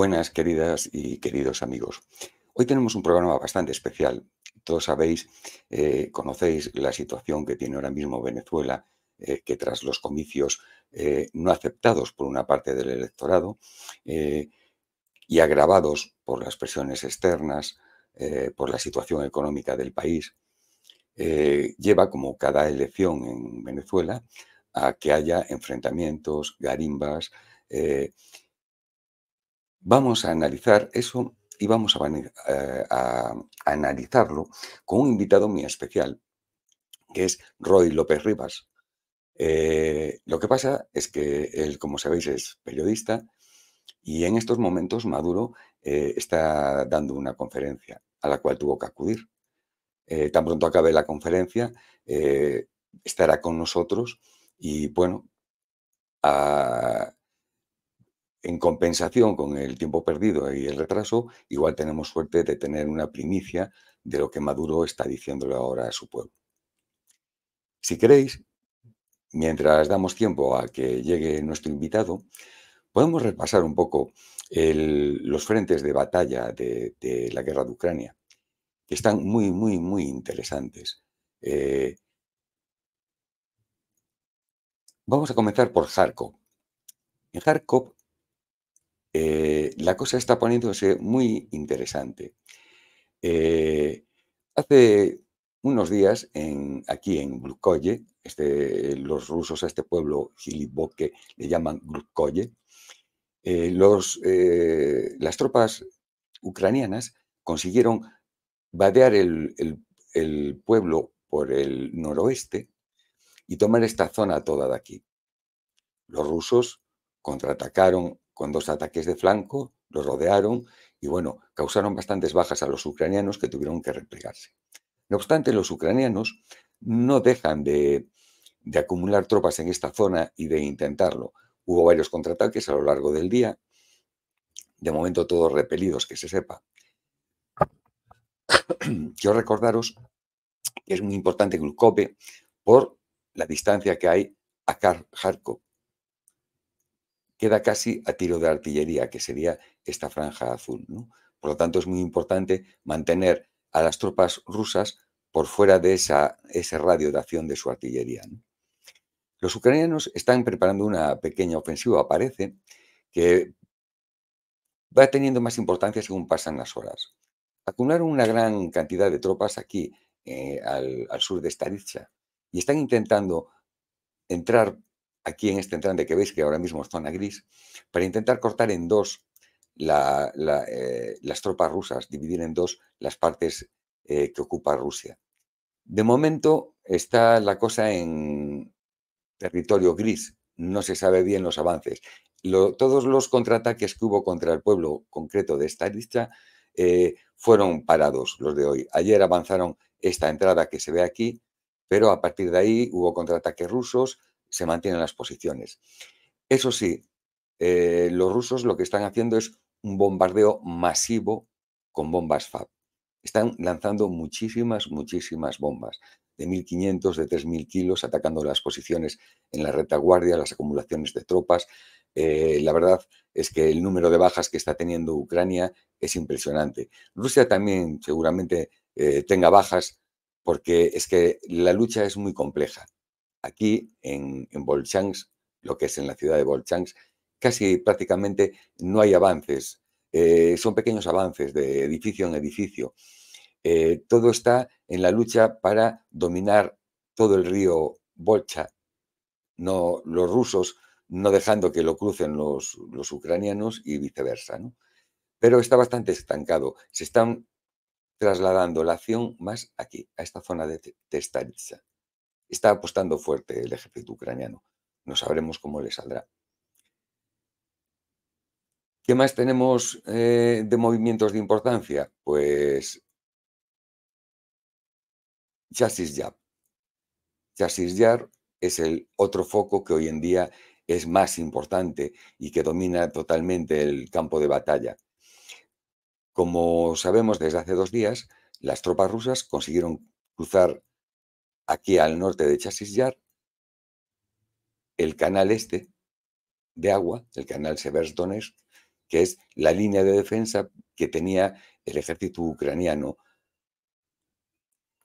Buenas, queridas y queridos amigos. Hoy tenemos un programa bastante especial. Todos sabéis, conocéis la situación que tiene ahora mismo Venezuela, que tras los comicios no aceptados por una parte del electorado eh, y agravados por las presiones externas, por la situación económica del país, lleva, como cada elección en Venezuela, a que haya enfrentamientos, garimbas. Vamos a analizar eso y vamos a analizarlo con un invitado muy especial, que es Roy López Rivas. Lo que pasa es que él, como sabéis, es periodista y en estos momentos Maduro está dando una conferencia a la cual tuvo que acudir. Tan pronto acabe la conferencia, estará con nosotros y, bueno, a- en compensación con el tiempo perdido y el retraso, igual tenemos suerte de tener una primicia de lo que Maduro está diciéndole ahora a su pueblo. Si queréis, mientras damos tiempo a que llegue nuestro invitado, podemos repasar un poco los frentes de batalla de la guerra de Ucrania, que están muy, muy, muy interesantes. Eh, Vamos a comenzar por Kharkov. En Kharkov la cosa está poniéndose muy interesante. Eh, Hace unos días, aquí en Glukhoye, los rusos a este pueblo Giliboque le llaman Glukhoye, las tropas ucranianas consiguieron vadear el pueblo por el noroeste y tomar esta zona toda de aquí. Los rusos contraatacaron con 2 ataques de flanco, los rodearon y, bueno, causaron bastantes bajas a los ucranianos que tuvieron que replegarse. No obstante, los ucranianos no dejan de acumular tropas en esta zona y de intentarlo. Hubo varios contraataques a lo largo del día, de momento todos repelidos, que se sepa. Quiero recordaros que es muy importante Glukove por la distancia que hay a Kharkov. Queda casi a tiro de artillería, que sería esta franja azul, ¿no? Por lo tanto, es muy importante mantener a las tropas rusas por fuera de ese radio de acción de su artillería, ¿no? Los ucranianos están preparando una pequeña ofensiva, parece, que va teniendo más importancia según pasan las horas. Acumularon una gran cantidad de tropas aquí, al sur de Staritsa, y están intentando entrar aquí en este entrante que veis que ahora mismo es zona gris, para intentar cortar en dos las tropas rusas, dividir en dos las partes que ocupa Rusia. De momento está la cosa en territorio gris, no se sabe bien los avances. Todos los contraataques que hubo contra el pueblo concreto de Staritsa fueron parados, los de hoy. Ayer avanzaron esta entrada que se ve aquí, pero a partir de ahí hubo contraataques rusos, se mantienen las posiciones. Eso sí, los rusos lo que están haciendo es un bombardeo masivo con bombas FAB. Están lanzando muchísimas, muchísimas bombas, de 1.500, de 3.000 kilos, atacando las posiciones en la retaguardia, las acumulaciones de tropas. La verdad es que el número de bajas que está teniendo Ucrania es impresionante. Rusia también seguramente tenga bajas, porque es que la lucha es muy compleja. Aquí en Volchansk, lo que es en la ciudad de Volchansk, casi prácticamente no hay avances. Son pequeños avances de edificio en edificio. Todo está en la lucha para dominar todo el río Volcha, no, los rusos no dejando que lo crucen los ucranianos y viceversa, ¿no? Pero está bastante estancado. Se están trasladando la acción más aquí, a esta zona de Staritsa. Está apostando fuerte el ejército ucraniano. No sabremos cómo le saldrá. ¿Qué más tenemos de movimientos de importancia? Pues Chasis Yap. Chasis Yar es el otro foco que hoy en día es más importante y que domina totalmente el campo de batalla. Como sabemos desde hace 2 días, las tropas rusas consiguieron cruzar aquí al norte de Chasis Yar el canal este de agua, el canal Seversdonetsk, que es la línea de defensa que tenía el ejército ucraniano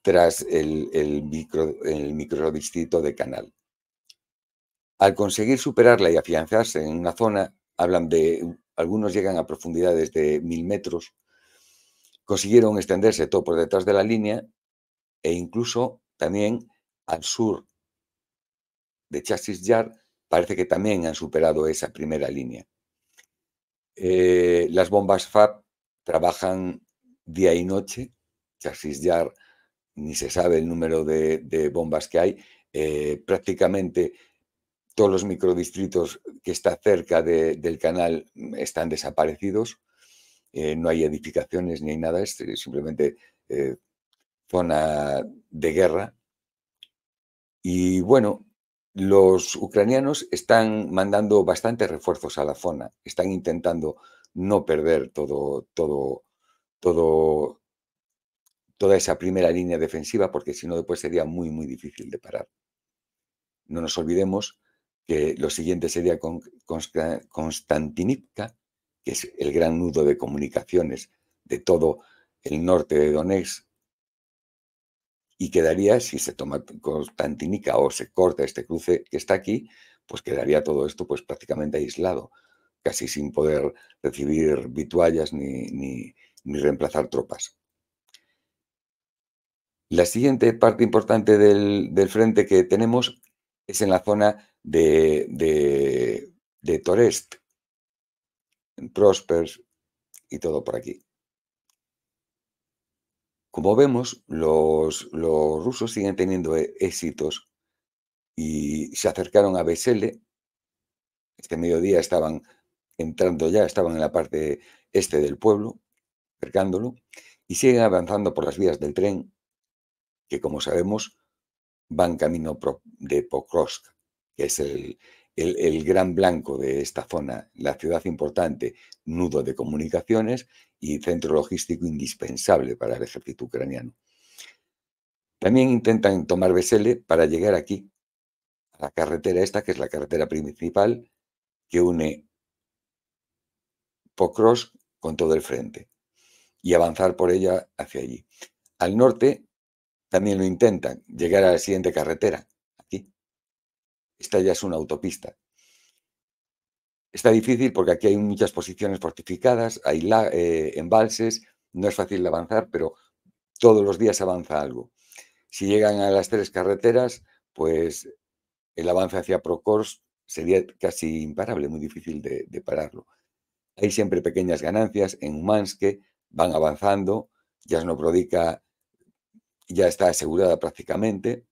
tras el microdistrito de Canal. Al conseguir superarla y afianzarse en una zona, hablan de, algunos llegan a profundidades de 1000 metros, consiguieron extenderse todo por detrás de la línea e incluso también al sur de Chasiv Yar parece que también han superado esa primera línea. Las bombas FAB trabajan día y noche. Chasiv Yar ni se sabe el número de bombas que hay. Prácticamente todos los microdistritos que está cerca del canal están desaparecidos. No hay edificaciones ni hay nada, es simplemente zona de guerra. Y bueno, los ucranianos están mandando bastantes refuerzos a la zona, están intentando no perder todo, toda esa primera línea defensiva, porque si no después sería muy, muy difícil de parar. No nos olvidemos que lo siguiente sería Konstantinivka, que es el gran nudo de comunicaciones de todo el norte de Donetsk, y quedaría, si se toma Konstantinivka o se corta este cruce que está aquí, pues quedaría todo esto pues prácticamente aislado, casi sin poder recibir vituallas ni reemplazar tropas. La siguiente parte importante del frente que tenemos es en la zona de Torest, en Prospers y todo por aquí. Como vemos, los rusos siguen teniendo éxitos y se acercaron a Vesele. Este mediodía estaban entrando ya, estaban en la parte este del pueblo, cercándolo, y siguen avanzando por las vías del tren, que como sabemos van camino de Pokrovsk, que es el gran blanco de esta zona, la ciudad importante, nudo de comunicaciones y centro logístico indispensable para el ejército ucraniano. También intentan tomar Vesele para llegar aquí, a la carretera esta, que es la carretera principal que une Pokrovsk con todo el frente, y avanzar por ella hacia allí. Al norte también lo intentan, llegar a la siguiente carretera, aquí. Esta ya es una autopista. Está difícil porque aquí hay muchas posiciones fortificadas, hay embalses, no es fácil de avanzar, pero todos los días avanza algo. Si llegan a las 3 carreteras, pues el avance hacia Pokrovsk sería casi imparable, muy difícil de pararlo. Hay siempre pequeñas ganancias. En Umansk van avanzando, Yasnobrodica ya está asegurada prácticamente.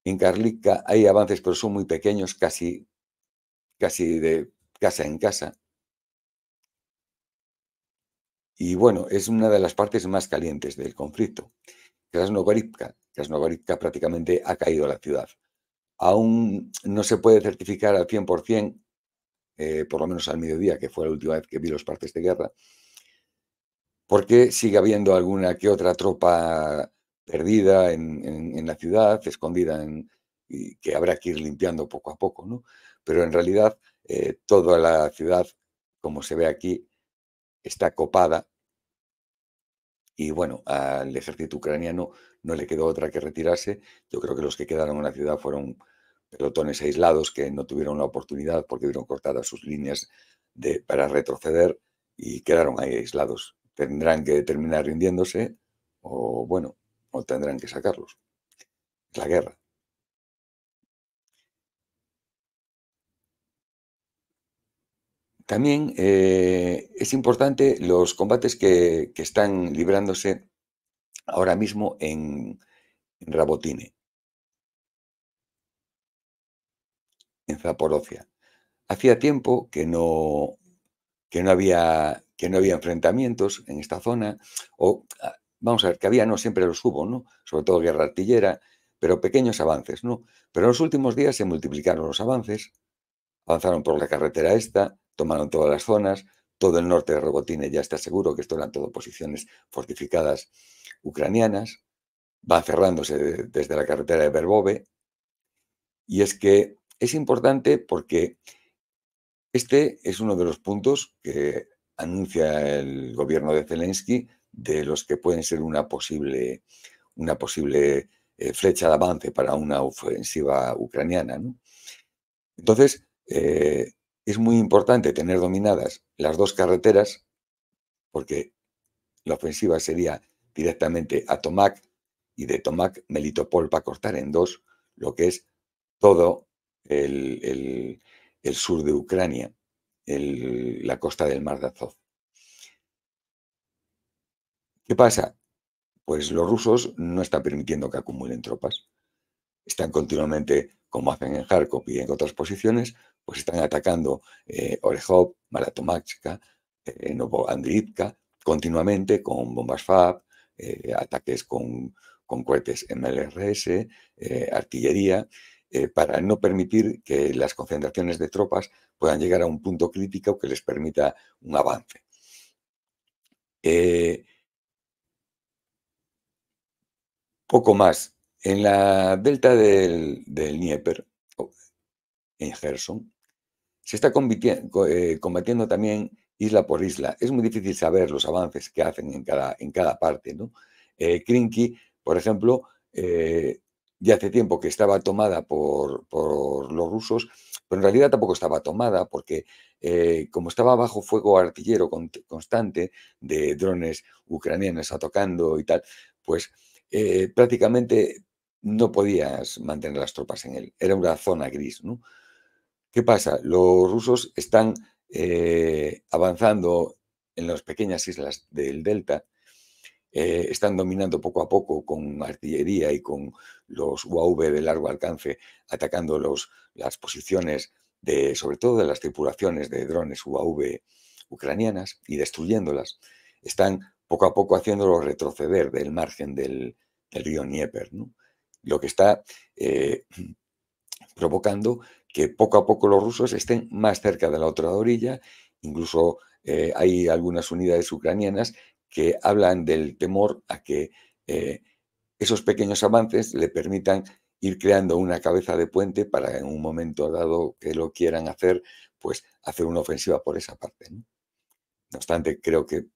En Karlivka hay avances, pero son muy pequeños, casi de casa en casa. Y bueno, es una de las partes más calientes del conflicto. Krasnogorizka prácticamente ha caído la ciudad. Aún no se puede certificar al 100%, por lo menos al mediodía, que fue la última vez que vi los partes de guerra, porque sigue habiendo alguna que otra tropa perdida en la ciudad, escondida y que habrá que ir limpiando poco a poco, ¿no? Pero en realidad toda la ciudad, como se ve aquí, está copada y bueno, al ejército ucraniano no le quedó otra que retirarse. Yo creo que los que quedaron en la ciudad fueron pelotones aislados que no tuvieron la oportunidad porque vieron cortadas sus líneas para retroceder y quedaron ahí aislados. Tendrán que terminar rindiéndose o bueno, o tendrán que sacarlos. Es la guerra. También es importante los combates que están librándose ahora mismo en Rabotine, en Zaporozhia. Hacía tiempo que no había enfrentamientos en esta zona, o vamos a ver, que había, no siempre los hubo, ¿no? Sobre todo guerra artillera, pero pequeños avances, ¿no? Pero en los últimos días se multiplicaron los avances, avanzaron por la carretera esta, tomaron todas las zonas, todo el norte de Robotine ya está seguro que esto eran todo posiciones fortificadas ucranianas, va cerrándose desde la carretera de Verbove, y es que es importante porque Este es uno de los puntos que anuncia el gobierno de Zelensky, de los que pueden ser una posible flecha de avance para una ofensiva ucraniana, ¿no? Entonces, es muy importante tener dominadas las dos carreteras, porque la ofensiva sería directamente a Tomak y de Tomak Melitopol para cortar en dos lo que es todo el sur de Ucrania, la costa del Mar de Azov. ¿Qué pasa? Pues los rusos no están permitiendo que acumulen tropas. Están continuamente, como hacen en Kharkov y en otras posiciones, pues están atacando Orehov, Maratomachka, Novoandrivka, continuamente con bombas FAB, ataques con cohetes MLRS, artillería, para no permitir que las concentraciones de tropas puedan llegar a un punto crítico que les permita un avance. Eh, Poco más. En la delta del Dnieper, en Gerson, se está combatiendo también isla por isla. Es muy difícil saber los avances que hacen en cada parte, ¿no? Krinky, por ejemplo, ya hace tiempo que estaba tomada por los rusos, pero en realidad tampoco estaba tomada porque como estaba bajo fuego artillero constante de drones ucranianos atacando y tal, pues prácticamente no podías mantener las tropas en él. Era una zona gris, ¿no? ¿Qué pasa? Los rusos están avanzando en las pequeñas islas del delta, están dominando poco a poco con artillería y con los UAV de largo alcance, atacando las posiciones sobre todo de las tripulaciones de drones UAV ucranianas y destruyéndolas. Están poco a poco haciéndolos retroceder del margen del río Dnieper, ¿no? Lo que está provocando que poco a poco los rusos estén más cerca de la otra orilla. Incluso hay algunas unidades ucranianas que hablan del temor a que esos pequeños avances le permitan ir creando una cabeza de puente para en un momento dado que lo quieran hacer, pues hacer una ofensiva por esa parte, ¿no? No obstante, creo que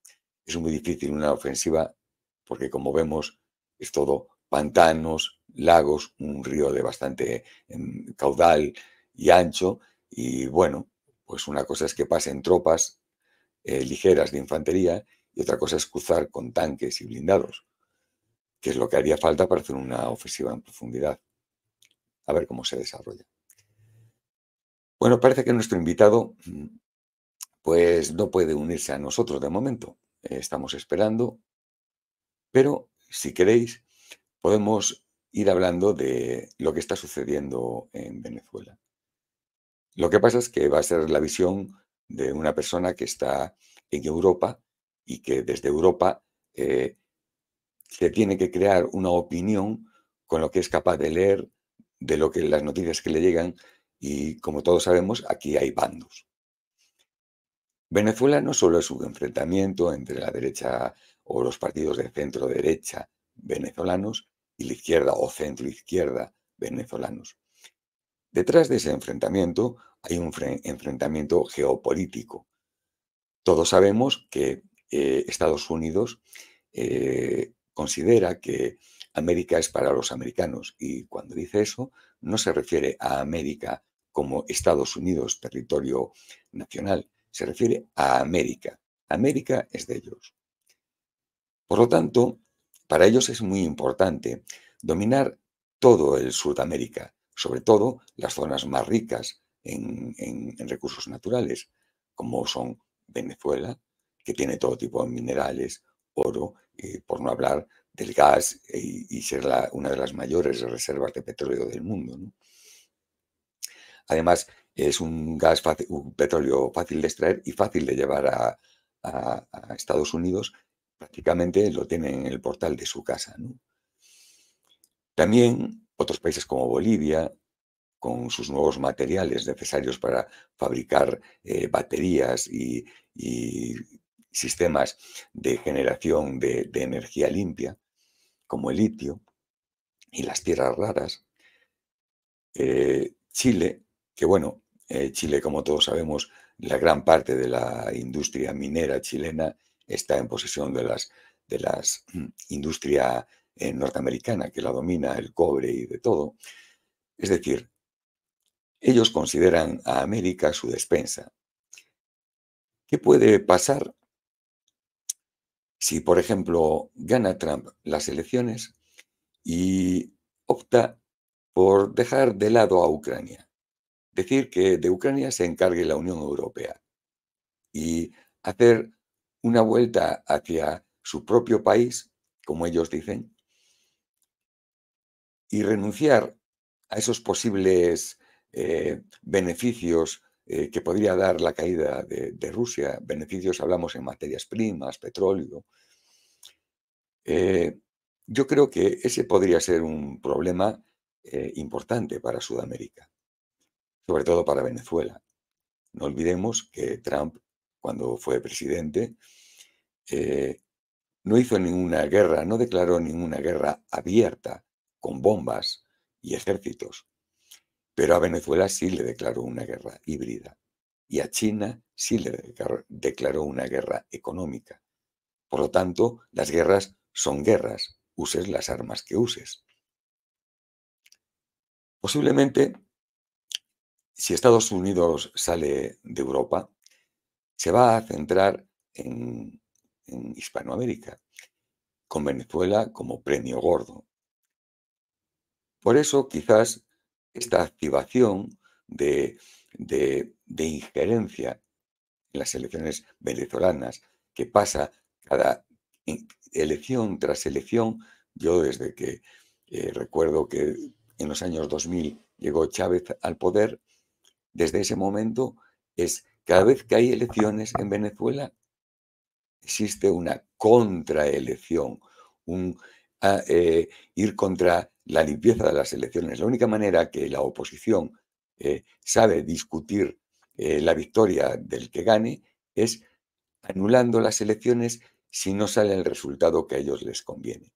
es muy difícil una ofensiva porque, como vemos, es todo pantanos, lagos, un río de bastante caudal y ancho. Y bueno, pues una cosa es que pasen tropas ligeras de infantería y otra cosa es cruzar con tanques y blindados, que es lo que haría falta para hacer una ofensiva en profundidad. A ver cómo se desarrolla. Bueno, parece que nuestro invitado pues no puede unirse a nosotros de momento. Estamos esperando, pero si queréis, podemos ir hablando de lo que está sucediendo en Venezuela. Lo que pasa es que va a ser la visión de una persona que está en Europa y que desde Europa eh, se tiene que crear una opinión con lo que es capaz de leer, de lo que las noticias que le llegan y como todos sabemos, aquí hay bandos. Venezuela no solo es un enfrentamiento entre la derecha o los partidos de centro derecha venezolanos y la izquierda o centro izquierda venezolanos. Detrás de ese enfrentamiento hay un enfrentamiento geopolítico. Todos sabemos que Estados Unidos considera que América es para los americanos y cuando dice eso no se refiere a América como Estados Unidos, territorio nacional, se refiere a América. América es de ellos. Por lo tanto, para ellos es muy importante dominar todo el Sudamérica, sobre todo las zonas más ricas en recursos naturales, como son Venezuela, que tiene todo tipo de minerales, oro, por no hablar del gas y ser una de las mayores reservas de petróleo del mundo, ¿no? Además, es un petróleo fácil de extraer y fácil de llevar a Estados Unidos. Prácticamente lo tienen en el portal de su casa, ¿no? También otros países como Bolivia, con sus nuevos materiales necesarios para fabricar baterías y sistemas de generación de energía limpia, como el litio y las tierras raras. Chile, que bueno, Chile, como todos sabemos, la gran parte de la industria minera chilena está en posesión de las industria norteamericana, que la domina, el cobre y de todo. Es decir, ellos consideran a América su despensa. ¿Qué puede pasar si, por ejemplo, gana Trump las elecciones y opta por dejar de lado a Ucrania? Decir que de Ucrania se encargue la Unión Europea y hacer una vuelta hacia su propio país, como ellos dicen, y renunciar a esos posibles beneficios que podría dar la caída de Rusia. Beneficios, hablamos en materias primas, petróleo. Eh, yo creo que ese podría ser un problema importante para Sudamérica, sobre todo para Venezuela. No olvidemos que Trump, cuando fue presidente, eh, no hizo ninguna guerra, no declaró ninguna guerra abierta con bombas y ejércitos, pero a Venezuela sí le declaró una guerra híbrida y a China sí le declaró una guerra económica. Por lo tanto, las guerras son guerras, uses las armas que uses. Posiblemente, si Estados Unidos sale de Europa, se va a centrar en Hispanoamérica, con Venezuela como premio gordo. Por eso, quizás, esta activación de injerencia en las elecciones venezolanas, que pasa cada elección tras elección, yo desde que recuerdo que en los años 2000 llegó Chávez al poder, desde ese momento es cada vez que hay elecciones en Venezuela, existe una contraelección, un ir contra la limpieza de las elecciones. La única manera que la oposición sabe discutir la victoria del que gane es anulando las elecciones si no sale el resultado que a ellos les conviene.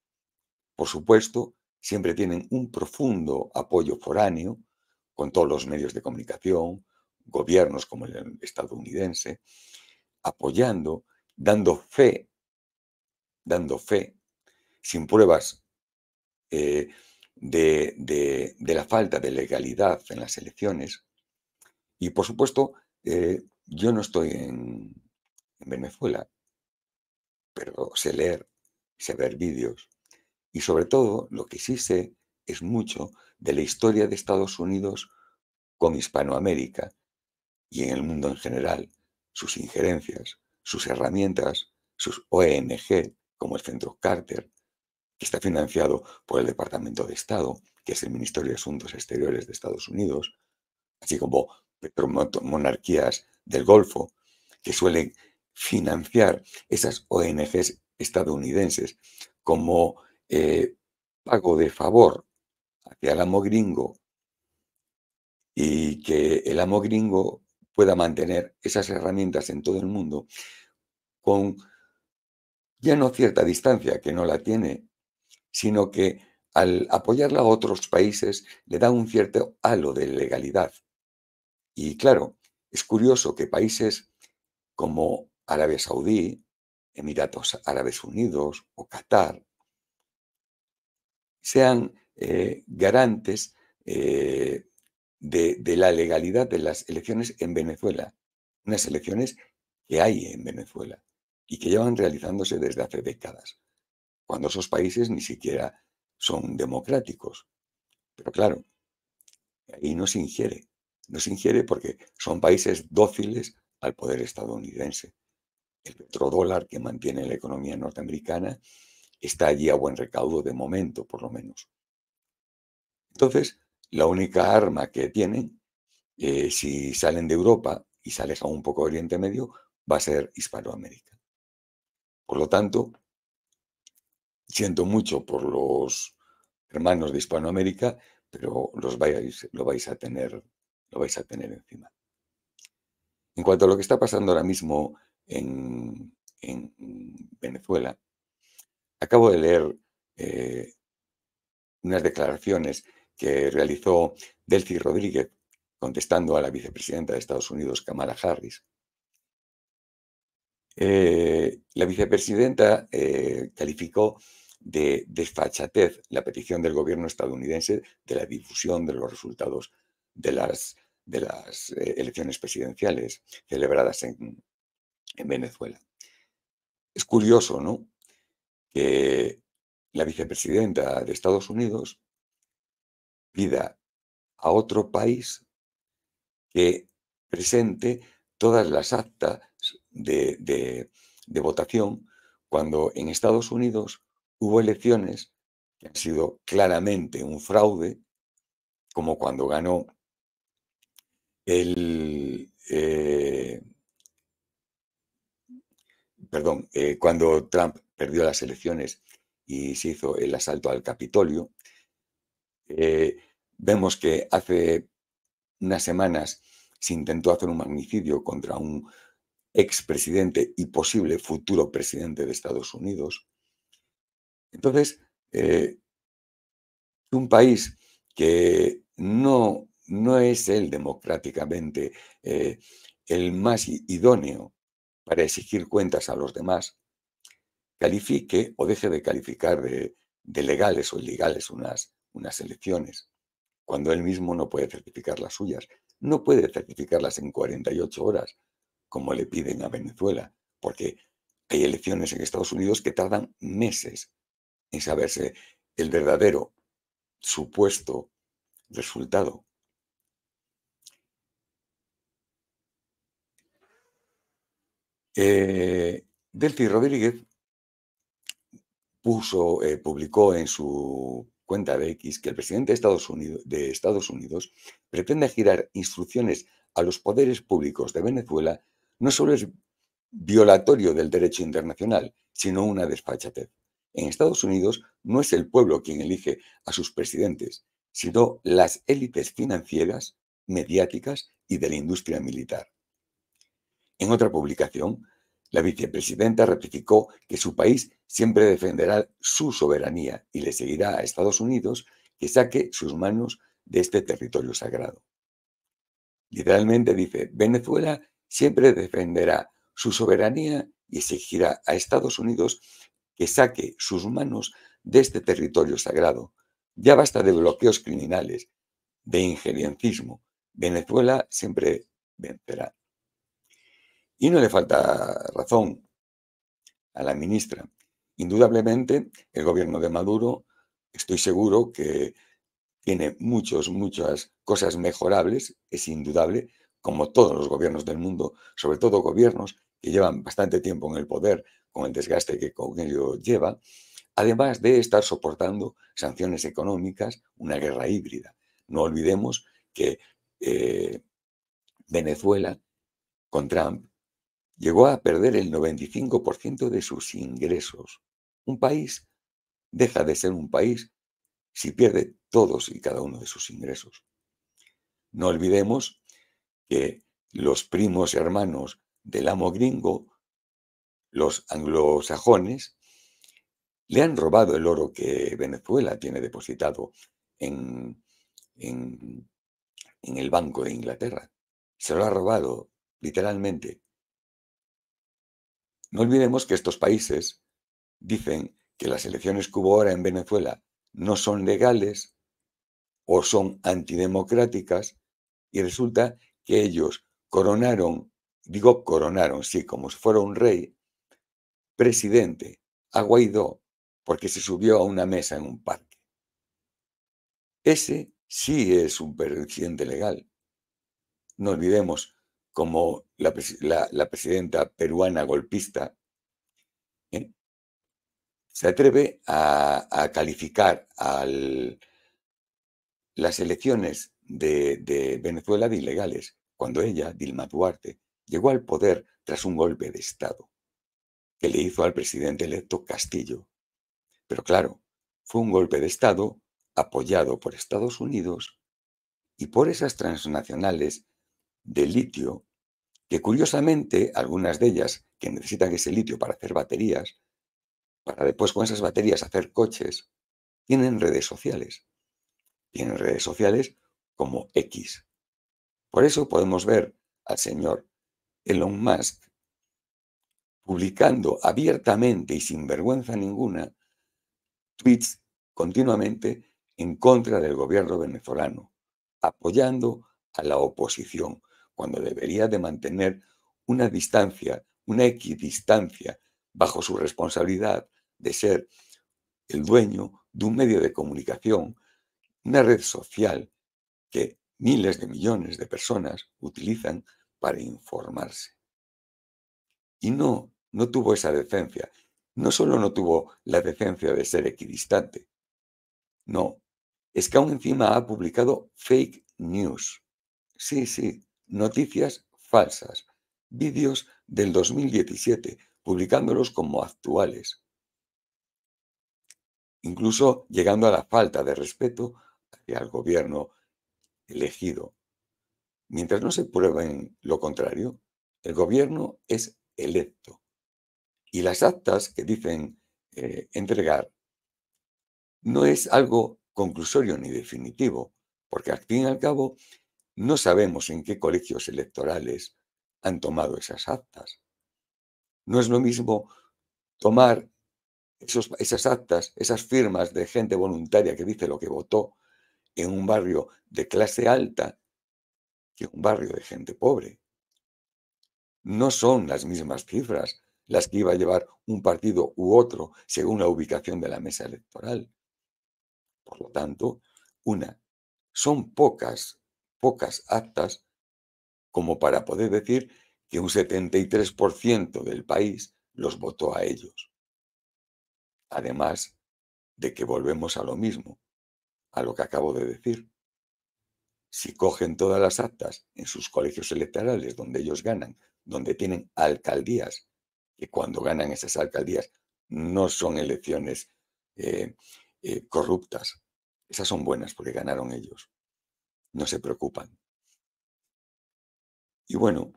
Por supuesto, siempre tienen un profundo apoyo foráneo con todos los medios de comunicación, gobiernos como el estadounidense, apoyando, dando fe, sin pruebas de la falta de legalidad en las elecciones. Y por supuesto, yo no estoy en Venezuela, pero sé leer, sé ver vídeos. Y sobre todo, lo que sí sé es mucho de la historia de Estados Unidos con Hispanoamérica y en el mundo en general, sus injerencias, sus herramientas, sus ONG, como el Centro Carter, que está financiado por el Departamento de Estado, que es el Ministerio de Asuntos Exteriores de Estados Unidos, así como petromonarquías del Golfo, que suelen financiar esas ONGs estadounidenses como pago de favor hacia el amo gringo y que el amo gringo pueda mantener esas herramientas en todo el mundo con ya no cierta distancia, que no la tiene, sino que al apoyarla a otros países le da un cierto halo de legalidad. Y claro, es curioso que países como Arabia Saudí, Emiratos Árabes Unidos o Qatar sean garantes de la legalidad de las elecciones en Venezuela, unas elecciones que hay en Venezuela y que llevan realizándose desde hace décadas, cuando esos países ni siquiera son democráticos. Pero claro, ahí no se ingiere porque son países dóciles al poder estadounidense. El petrodólar que mantiene la economía norteamericana está allí a buen recaudo de momento, por lo menos. Entonces, la única arma que tienen, si salen de Europa y se alejan un poco de Oriente Medio, va a ser Hispanoamérica. Por lo tanto, siento mucho por los hermanos de Hispanoamérica, pero lo vais a tener encima. En cuanto a lo que está pasando ahora mismo en Venezuela, acabo de leer unas declaraciones que realizó Delcy Rodríguez contestando a la vicepresidenta de Estados Unidos, Kamala Harris, La vicepresidenta calificó de desfachatez la petición del gobierno estadounidense de la difusión de los resultados de las elecciones presidenciales celebradas en Venezuela. Es curioso, ¿no?, que la vicepresidenta de Estados Unidos pida a otro país que presente todas las actas de votación, cuando en Estados Unidos hubo elecciones que han sido claramente un fraude, como cuando ganó el, cuando Trump perdió las elecciones y se hizo el asalto al Capitolio. Eh, Vemos que hace unas semanas se intentó hacer un magnicidio contra un expresidente y posible futuro presidente de Estados Unidos. Entonces, un país que no es él democráticamente el más idóneo para exigir cuentas a los demás, califique o deje de calificar de legales o ilegales unas elecciones, cuando él mismo no puede certificar las suyas. No puede certificarlas en 48 horas, como le piden a Venezuela, porque hay elecciones en Estados Unidos que tardan meses en saberse el verdadero supuesto resultado. Delcy Rodríguez publicó en su cuenta de X que el presidente de Estados Unidos pretende girar instrucciones a los poderes públicos de Venezuela. No solo es violatorio del derecho internacional, sino una desfachatez. En Estados Unidos no es el pueblo quien elige a sus presidentes, sino las élites financieras, mediáticas y de la industria militar. En otra publicación, la vicepresidenta ratificó que su país siempre defenderá su soberanía y le seguirá a Estados Unidos que saque sus manos de este territorio sagrado. Literalmente dice: Venezuela siempre defenderá su soberanía y exigirá a Estados Unidos que saque sus manos de este territorio sagrado. Ya basta de bloqueos criminales, de injerencismo. Venezuela siempre vencerá. Y no le falta razón a la ministra. Indudablemente, el gobierno de Maduro, estoy seguro que tiene muchas cosas mejorables, es indudable, como todos los gobiernos del mundo, sobre todo gobiernos que llevan bastante tiempo en el poder, con el desgaste que con ello lleva, además de estar soportando sanciones económicas, una guerra híbrida. No olvidemos que Venezuela, con Trump, llegó a perder el 95% de sus ingresos. Un país deja de ser un país si pierde todos y cada uno de sus ingresos. No olvidemos que los primos hermanos del amo gringo, los anglosajones, le han robado el oro que Venezuela tiene depositado en, en, en el Banco de Inglaterra. Se lo ha robado, literalmente. No olvidemos que estos países dicen que las elecciones que hubo ahora en Venezuela no son legales o son antidemocráticas, y resulta que ellos coronaron, sí, como si fuera un rey, presidente a Guaidó, porque se subió a una mesa en un parque. Ese sí es un presidente legal. No olvidemos como la presidenta peruana golpista, ¿eh?, se atreve a calificar las elecciones de Venezuela de ilegales, cuando ella, Dilma Duarte, llegó al poder tras un golpe de Estado que le hizo al presidente electo Castillo. Pero claro, fue un golpe de Estado apoyado por Estados Unidos y por esas transnacionales de litio, que curiosamente, algunas de ellas que necesitan ese litio para hacer baterías, para después con esas baterías hacer coches, tienen redes sociales. Tienen redes sociales como X. Por eso podemos ver al señor Elon Musk publicando abiertamente y sin vergüenza ninguna tweets continuamente en contra del gobierno venezolano, apoyando a la oposición, cuando debería de mantener una distancia, una equidistancia, bajo su responsabilidad de ser el dueño de un medio de comunicación, una red social que miles de millones de personas utilizan para informarse. Y no tuvo esa decencia. No solo no tuvo la decencia de ser equidistante, no, es que aún encima ha publicado fake news. Sí, sí, noticias falsas, vídeos del 2017, publicándolos como actuales, incluso llegando a la falta de respeto hacia el gobierno elegido. Mientras no se pruebe lo contrario, el gobierno es electo y las actas que dicen entregar no es algo conclusorio ni definitivo, porque al fin y al cabo no sabemos en qué colegios electorales han tomado esas actas. No es lo mismo tomar esas actas, esas firmas de gente voluntaria que dice lo que votó en un barrio de clase alta que un barrio de gente pobre. No son las mismas cifras las que iba a llevar un partido u otro según la ubicación de la mesa electoral. Por lo tanto, son pocas actas como para poder decir que un 73% del país los votó a ellos. Además de que volvemos a lo mismo, a lo que acabo de decir. Si cogen todas las actas en sus colegios electorales donde ellos ganan, donde tienen alcaldías, que cuando ganan esas alcaldías no son elecciones eh, corruptas, esas son buenas porque ganaron ellos, no se preocupan. Y bueno,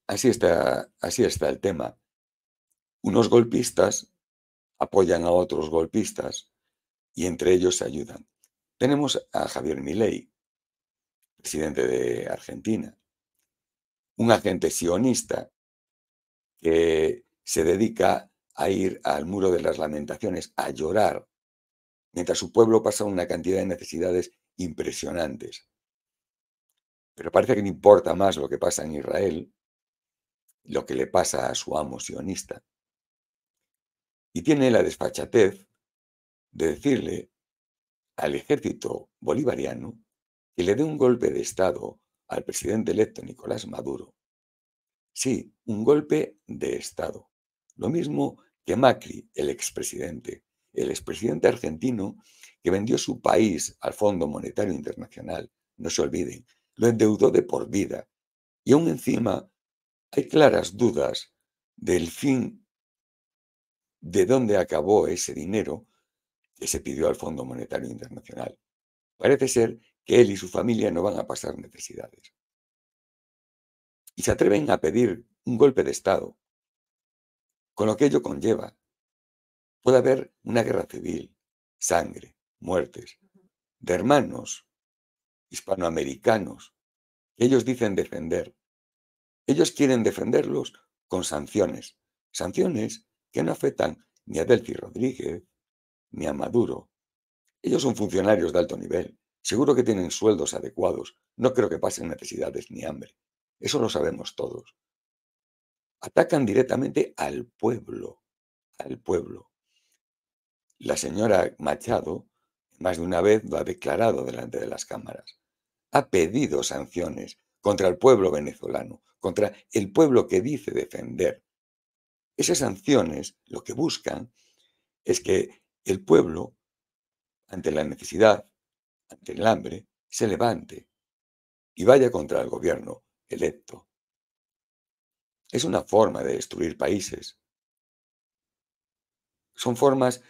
así está el tema. Unos golpistas apoyan a otros golpistas y entre ellos se ayudan. Tenemos a Javier Milei, presidente de Argentina, un agente sionista que se dedica a ir al Muro de las Lamentaciones a llorar, mientras su pueblo pasa una cantidad de necesidades impresionantes. Pero parece que le importa más lo que pasa en Israel, lo que le pasa a su amo sionista. Y tiene la desfachatez de decirle al ejército bolivariano que le dé un golpe de Estado al presidente electo Nicolás Maduro. Sí, un golpe de Estado. Lo mismo que Macri, el expresidente argentino que vendió su país al Fondo Monetario Internacional, no se olviden, lo endeudó de por vida. Y aún encima hay claras dudas del fin, de dónde acabó ese dinero que se pidió al Fondo Monetario Internacional. Parece ser que él y su familia no van a pasar necesidades. Y se atreven a pedir un golpe de Estado, con lo que ello conlleva. Puede haber una guerra civil, sangre, muertes, de hermanos hispanoamericanos que ellos dicen defender. Ellos quieren defenderlos con sanciones, sanciones que no afectan ni a Delcy Rodríguez ni a Maduro. Ellos son funcionarios de alto nivel, seguro que tienen sueldos adecuados, no creo que pasen necesidades ni hambre. Eso lo sabemos todos. Atacan directamente al pueblo, al pueblo. La señora Machado más de una vez lo ha declarado delante de las cámaras. Ha pedido sanciones contra el pueblo venezolano, contra el pueblo que dice defender. Esas sanciones lo que buscan es que el pueblo, ante la necesidad, ante el hambre, se levante y vaya contra el gobierno electo. Es una forma de destruir países. Son formas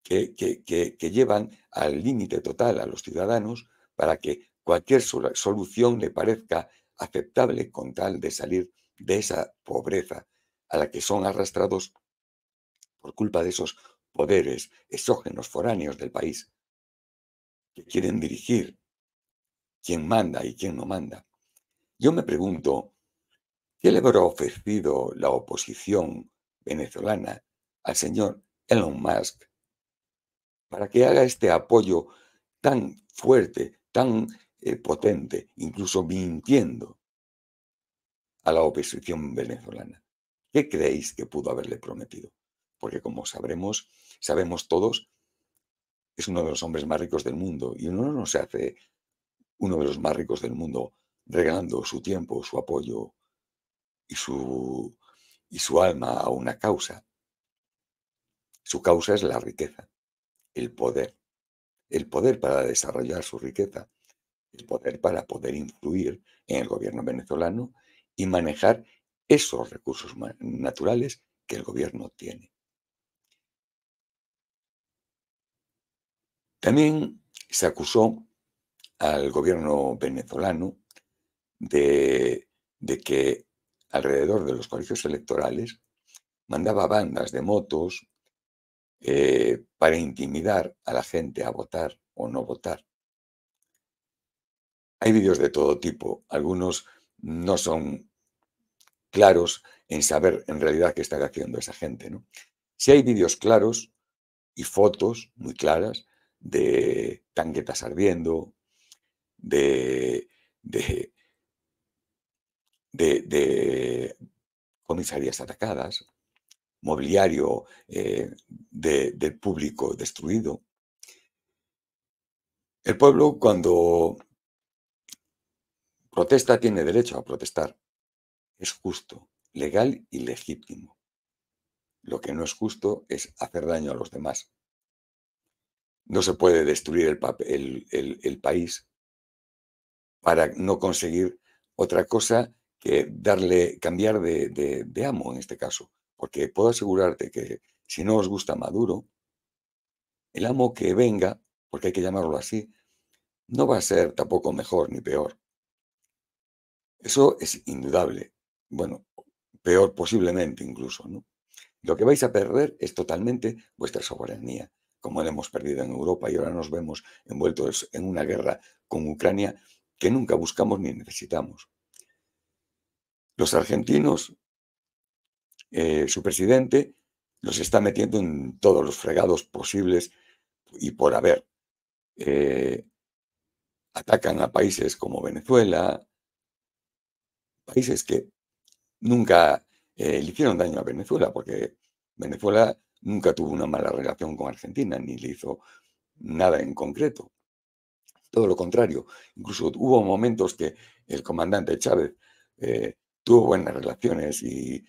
que llevan al límite total a los ciudadanos para que cualquier solución le parezca aceptable con tal de salir de esa pobreza a la que son arrastrados por culpa de esos poderes exógenos foráneos del país que quieren dirigir quién manda y quién no manda. Yo me pregunto, ¿Qué le habrá ofrecido la oposición venezolana al señor Elon Musk para que haga este apoyo tan fuerte, tan potente, incluso mintiendo a la oposición venezolana? ¿Qué creéis que pudo haberle prometido? Porque como sabemos todos, es uno de los hombres más ricos del mundo y uno no se hace uno de los más ricos del mundo regalando su tiempo, su apoyo y su alma a una causa. Su causa es la riqueza, el poder para desarrollar su riqueza, el poder para poder influir en el gobierno venezolano y manejar esos recursos naturales que el gobierno tiene. También se acusó al gobierno venezolano de que alrededor de los colegios electorales mandaba bandas de motos para intimidar a la gente a votar o no votar. Hay vídeos de todo tipo, algunos no son claros en saber en realidad qué está haciendo esa gente, ¿no? Sí hay vídeos claros y fotos muy claras de tanquetas ardiendo, de, de, de comisarías atacadas, mobiliario del público destruido. El pueblo cuando protesta tiene derecho a protestar. Es justo, legal y legítimo. Lo que no es justo es hacer daño a los demás. No se puede destruir el país para no conseguir otra cosa que cambiar de amo en este caso. Porque puedo asegurarte que si no os gusta Maduro, el amo que venga, porque hay que llamarlo así, no va a ser tampoco mejor ni peor. Eso es indudable. Bueno, peor posiblemente incluso, ¿no? Lo que vais a perder es totalmente vuestra soberanía, como la hemos perdido en Europa y ahora nos vemos envueltos en una guerra con Ucrania que nunca buscamos ni necesitamos. Los argentinos, su presidente, los está metiendo en todos los fregados posibles y por haber. Eh, Atacan a países como Venezuela, países que nunca le hicieron daño a Venezuela, porque Venezuela nunca tuvo una mala relación con Argentina, ni le hizo nada en concreto. Todo lo contrario. Incluso hubo momentos que el comandante Chávez tuvo buenas relaciones y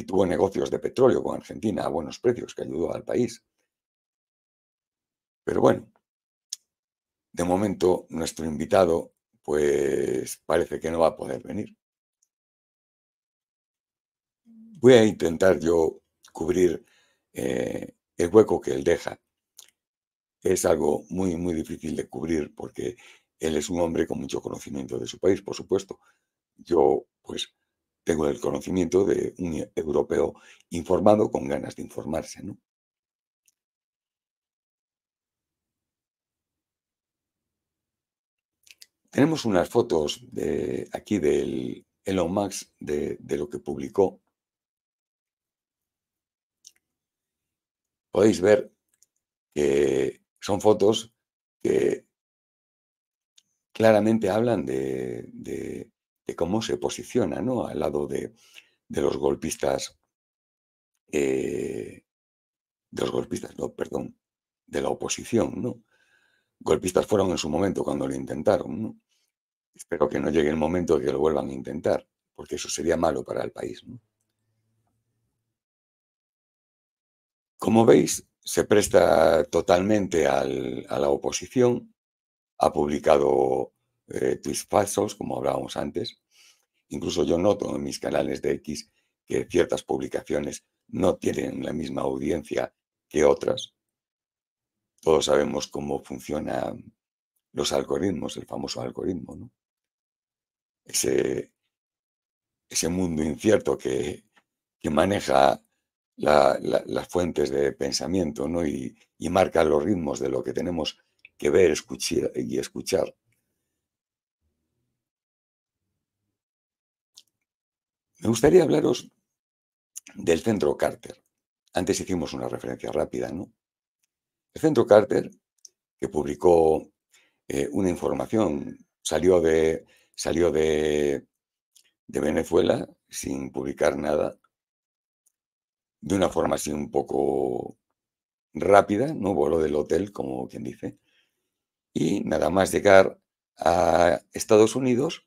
tuvo negocios de petróleo con Argentina a buenos precios, que ayudó al país. Pero bueno, de momento nuestro invitado, pues parece que no va a poder venir. Voy a intentar yo cubrir el hueco que él deja. Es algo muy, muy difícil de cubrir porque él es un hombre con mucho conocimiento de su país, por supuesto. Yo, pues, tengo el conocimiento de un europeo informado con ganas de informarse, ¿no? Tenemos unas fotos aquí del Elon Musk de lo que publicó. Podéis ver que son fotos que claramente hablan de cómo se posiciona, ¿no? Al lado de los golpistas, eh, no, perdón, de la oposición, ¿no? Golpistas fueron en su momento cuando lo intentaron, ¿no? Espero que no llegue el momento de que lo vuelvan a intentar, porque eso sería malo para el país, ¿no? Como veis, se presta totalmente a la oposición, ha publicado tweets falsos, como hablábamos antes. Incluso yo noto en mis canales de X que ciertas publicaciones no tienen la misma audiencia que otras. Todos sabemos cómo funcionan los algoritmos, el famoso algoritmo, ¿no? Ese, ese mundo incierto que maneja las fuentes de pensamiento, ¿no? Y marca los ritmos de lo que tenemos que ver, escuchar y escuchar. Me gustaría hablaros del Centro Carter. Antes hicimos una referencia rápida, ¿no? El Centro Carter, que publicó una información, salió de Venezuela sin publicar nada, de una forma así un poco rápida, ¿no? Voló del hotel, como quien dice, y nada más llegar a Estados Unidos,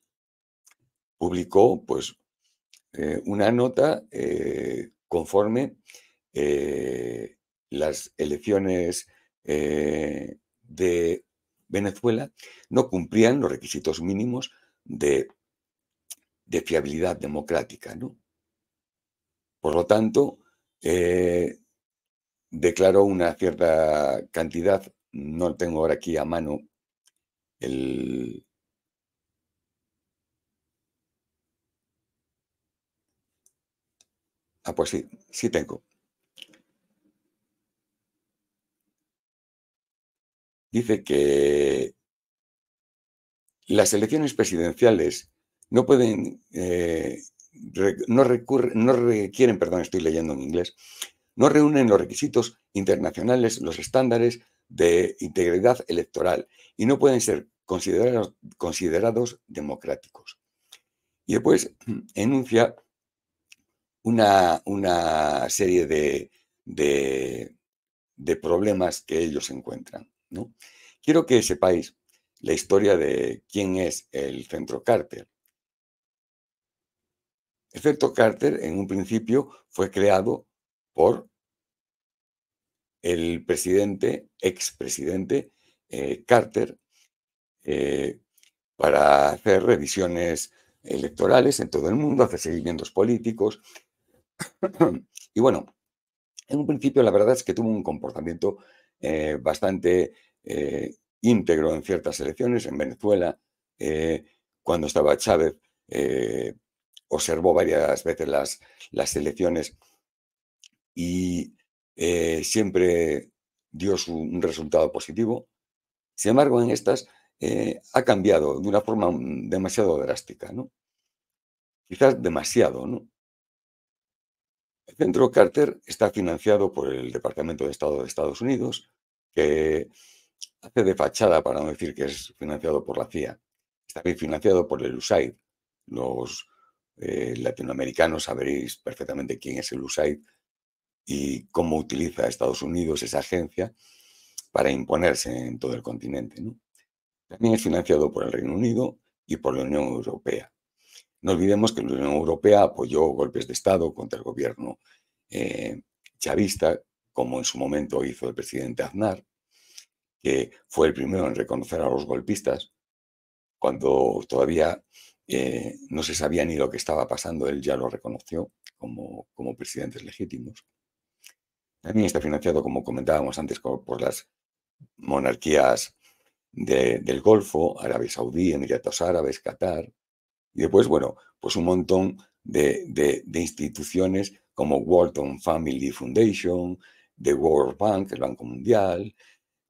publicó pues una nota conforme eh, las elecciones de Venezuela no cumplían los requisitos mínimos de, de fiabilidad democrática, ¿no? Por lo tanto, eh, declaró una cierta cantidad, no tengo ahora aquí a mano el... Ah, pues sí, sí tengo. Dice que las elecciones presidenciales no pueden, no requieren, perdón, estoy leyendo en inglés, no reúnen los requisitos internacionales, los estándares de integridad electoral y no pueden ser considerados democráticos. Y después enuncia una serie de, de problemas que ellos encuentran, ¿no? Quiero que sepáis la historia de quién es el Centro Carter. El Centro Carter, en un principio, fue creado por el expresidente Carter, eh, para hacer revisiones electorales en todo el mundo, hacer seguimientos políticos. Y bueno, en un principio la verdad es que tuvo un comportamiento bastante íntegro en ciertas elecciones. En Venezuela, eh, cuando estaba Chávez, eh, observó varias veces las elecciones y siempre dio un resultado positivo. Sin embargo, en estas ha cambiado de una forma demasiado drástica, ¿no? Quizás demasiado, ¿no? El Centro Carter está financiado por el Departamento de Estado de Estados Unidos, que hace de fachada para no decir que es financiado por la CIA. Está bien financiado por el USAID. Los latinoamericanos sabréis perfectamente quién es el USAID y cómo utiliza Estados Unidos esa agencia para imponerse en todo el continente, ¿no? También es financiado por el Reino Unido y por la Unión Europea. No olvidemos que la Unión Europea apoyó golpes de Estado contra el gobierno eh, chavista, como en su momento hizo el presidente Aznar, que fue el primero en reconocer a los golpistas cuando todavía no se sabía ni lo que estaba pasando, él ya lo reconoció como presidentes legítimos. También está financiado, como comentábamos antes, por las monarquías del Golfo, Arabia Saudí, Emiratos Árabes, Qatar, y después, bueno, pues un montón de instituciones como Walton Family Foundation, The World Bank, el Banco Mundial,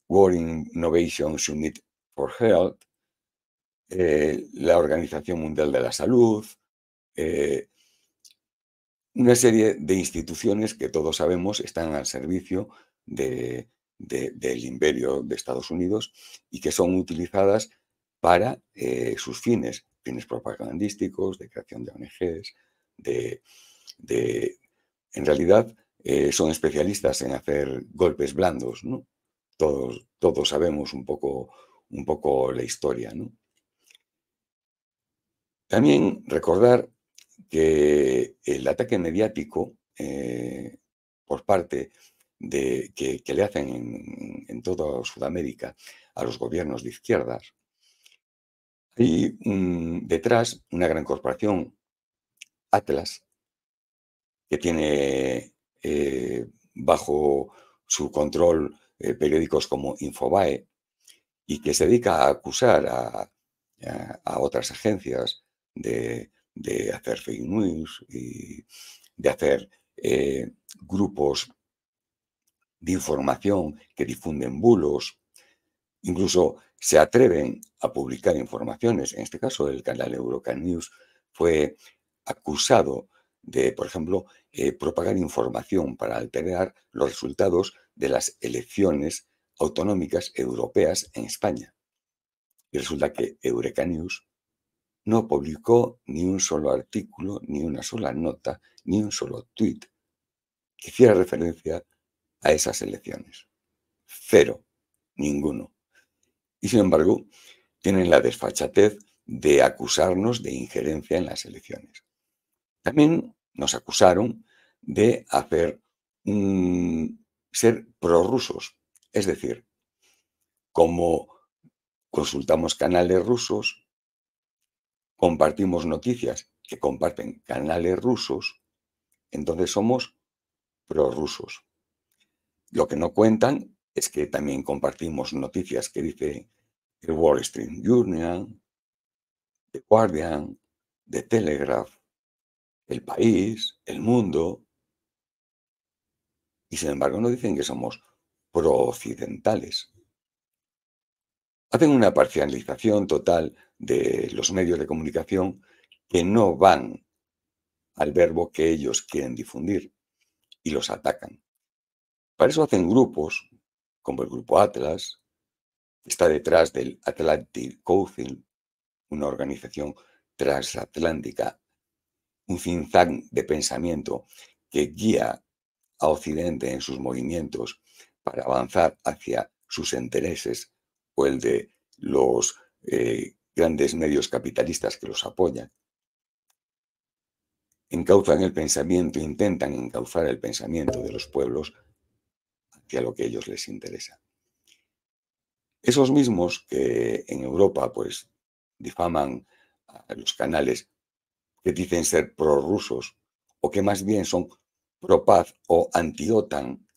World Innovation Summit for Health, la Organización Mundial de la Salud, eh, una serie de instituciones que todos sabemos están al servicio del imperio de Estados Unidos y que son utilizadas para sus fines propagandísticos, de creación de ONGs, de, de en realidad son especialistas en hacer golpes blandos, ¿no? Todos sabemos un poco la historia, ¿no? También recordar que el ataque mediático por parte que le hacen en toda Sudamérica a los gobiernos de izquierdas, hay detrás una gran corporación, Atlas, que tiene bajo su control periódicos como Infobae y que se dedica a acusar a otras agencias de hacer fake news y de hacer grupos de información que difunden bulos, incluso se atreven a publicar informaciones. En este caso, el canal Eurocan News fue acusado de, por ejemplo, propagar información para alterar los resultados de las elecciones autonómicas europeas en España. Y resulta que Eureka News no publicó ni un solo artículo, ni una sola nota, ni un solo tuit que hiciera referencia a esas elecciones. Cero, ninguno. Y sin embargo, tienen la desfachatez de acusarnos de injerencia en las elecciones. También nos acusaron de ser prorrusos. Es decir, como consultamos canales rusos, compartimos noticias que comparten canales rusos, entonces somos prorrusos. Lo que no cuentan es que también compartimos noticias que dice el Wall Street Journal, The Guardian, The Telegraph, El País, El Mundo, y sin embargo no dicen que somos pro-occidentales. Hacen una parcialización total de los medios de comunicación que no van al verbo que ellos quieren difundir y los atacan. Para eso hacen grupos, como el Grupo Atlas, que está detrás del Atlantic Council, una organización transatlántica, un think tank de pensamiento que guía a Occidente en sus movimientos para avanzar hacia sus intereses o el de los grandes medios capitalistas que los apoyan. Encauzan el pensamiento, intentan encauzar el pensamiento de los pueblos hacia lo que a ellos les interesa. Esos mismos que en Europa pues difaman a los canales que dicen ser prorrusos o que más bien son pro-paz o anti-OTAN,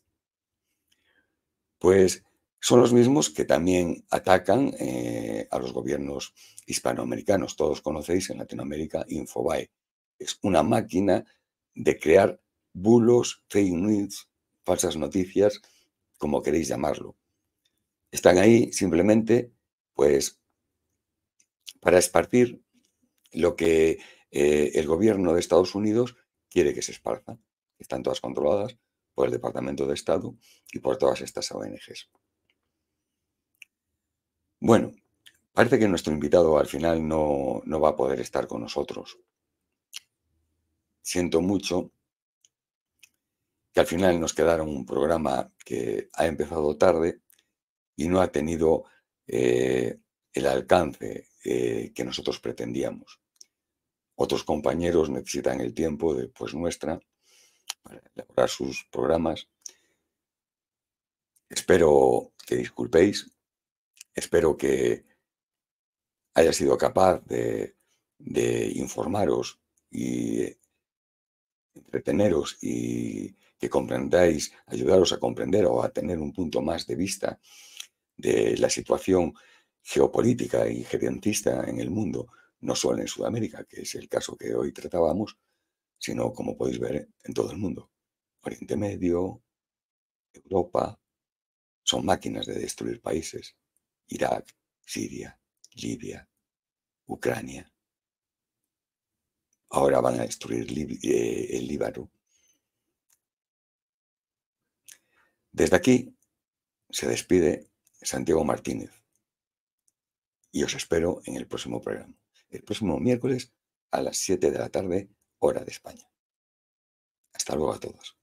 pues son los mismos que también atacan a los gobiernos hispanoamericanos. Todos conocéis en Latinoamérica Infobae. Es una máquina de crear bulos, fake news, falsas noticias, como queréis llamarlo. Están ahí simplemente, pues, para esparcir lo que el gobierno de Estados Unidos quiere que se esparza. Están todas controladas por el Departamento de Estado y por todas estas ONGs. Bueno, parece que nuestro invitado al final no va a poder estar con nosotros. Siento mucho que al final nos quedara un programa que ha empezado tarde y no ha tenido el alcance que nosotros pretendíamos. Otros compañeros necesitan el tiempo después nuestra para elaborar sus programas. Espero que disculpéis, espero que haya sido capaz de informaros y entreteneros y que comprendáis, ayudaros a comprender o a tener un punto más de vista de la situación geopolítica y gerencista en el mundo, no solo en Sudamérica, que es el caso que hoy tratábamos, sino, como podéis ver, en todo el mundo. Oriente Medio, Europa, son máquinas de destruir países. Irak, Siria, Libia, Ucrania. Ahora van a destruir el Líbano. Desde aquí se despide Santiago Martínez y os espero en el próximo programa. El próximo miércoles a las 7 de la tarde, hora de España. Hasta luego a todos.